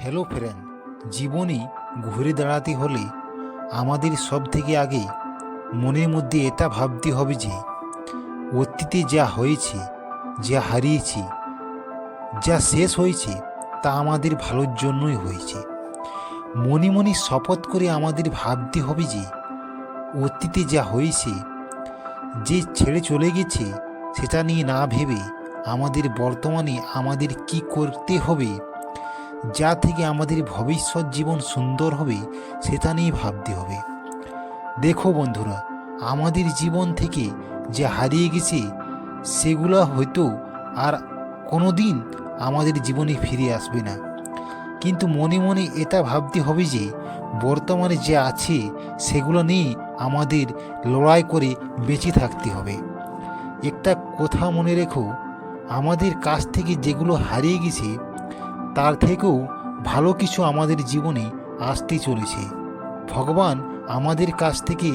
Hello friend, জীবনে ঘুরে দাঁড়াতে হলে আমাদের সব থেকে আগে মনের মধ্যে এটা ভাবতে হবে যে অতীতে যা হয়েছে, যা হারিয়েছি, যা শেষ হয়েছে তা আমাদের ভালোর জন্যই হয়েছে। মনে মনে শপথ করে আমাদের ভাবতে হবে যে অতীতে যা হয়েছে, যে ছেড়ে চলে গেছে সেটা নিয়ে না ভেবে আমাদের বর্তমানে আমাদের কি করতে হবে, যা থেকে আমাদের ভবিষ্যৎ জীবন সুন্দর হবে সেটা নিয়ে ভাবতে হবে। দেখো বন্ধুরা, আমাদের জীবন থেকে যে হারিয়ে গেছে সেগুলো হয়তো আর কোনো দিন আমাদের জীবনে ফিরে আসবে না, কিন্তু মনে মনে এটা ভাবতে হবে যে বর্তমানে যে আছে সেগুলো নিয়ে আমাদের লড়াই করে বেঁচে থাকতে হবে। একটা কথা মনে রেখো, আমাদের কাছ থেকে যেগুলো হারিয়ে গেছে তার থেকেও ভালো কিছু আমাদের জীবনে আসতে চলেছে। ভগবান আমাদের কাছ থেকে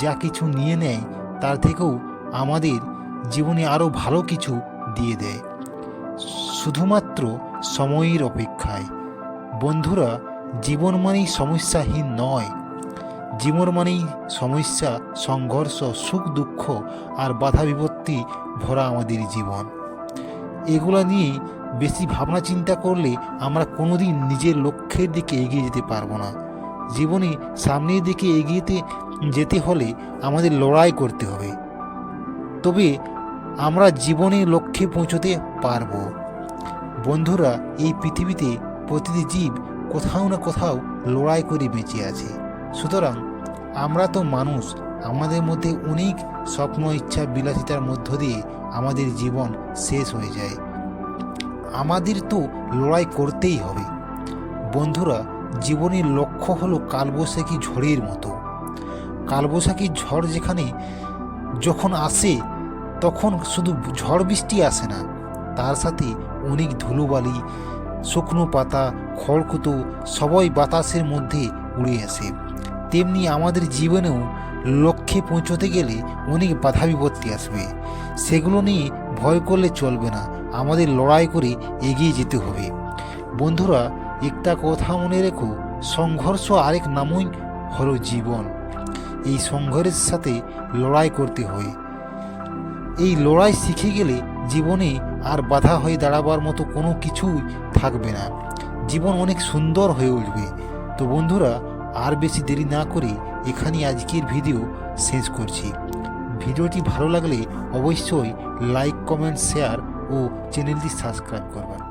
যা কিছু নিয়ে নেয় তার থেকেও আমাদের জীবনে আরও ভালো কিছু দিয়ে দেয়, শুধুমাত্র সময়ের অপেক্ষায়। বন্ধুরা, জীবন মানেই সমস্যাহীন নয়, জীবন মানেই সমস্যা, সংঘর্ষ, সুখ দুঃখ আর বাধা বিপত্তি ভরা আমাদের জীবন। এগুলো নিয়ে বেশি ভাবনা চিন্তা করলে আমরা কোনোদিন নিজের লক্ষ্যের দিকে এগিয়ে যেতে পারবো না। জীবনে সামনের দিকে এগিয়ে যেতে হলে আমাদের লড়াই করতে হবে, তবে আমরা জীবনের লক্ষ্যে পৌঁছতে পারবো। বন্ধুরা, এই পৃথিবীতে প্রতিটি জীব কোথাও না কোথাও লড়াই করে বেঁচে আছে। সুতরাং আমরা তো মানুষ, আমাদের মধ্যে অনেক স্বপ্ন, ইচ্ছা, বিলাসিতার মধ্য দিয়ে আমাদের জীবন শেষ হয়ে যায়। আমাদের তো লড়াই করতেই হবে। বন্ধুরা, জীবনের লক্ষ্য হলো কালবৈশাখী ঝড়ের মতো। কালবৈশাখী ঝড় যখন আসে তখন শুধু ঝড় বৃষ্টি আসে না, তার সাথে অনেক ধুলোবালি, শুকনো পাতা, খড়কুটো সবই বাতাসের মধ্যে উড়ে আসে। তেমনি আমাদের জীবনেও লক্ষ্যে পৌঁছতে গেলে অনেক বাধা বিপত্তি আসবে, সেগুলো নিয়ে ভয় করলে চলবে না, আমাদের লড়াই করে এগিয়ে যেতে হবে। বন্ধুরা, একটা কথা মনে রেখো, সংঘর্ষ আরেক নামই হলো জীবন। এই সংঘর্ষের সাথে লড়াই করতে হয়। এই লড়াই শিখে গেলে জীবনে আর বাধা হয়ে দাঁড়াবার মতো কোনো কিছুই থাকবে না, জীবন অনেক সুন্দর হয়ে উঠবে। তো বন্ধুরা, আর বেশি দেরি না করে এখানেই আজকের ভিডিও শেষ করছি। ভিডিওটি ভালো লাগলে অবশ্যই লাইক, কমেন্ট, শেয়ার ও চ্যানেলটি সাবস্ক্রাইব করবেন।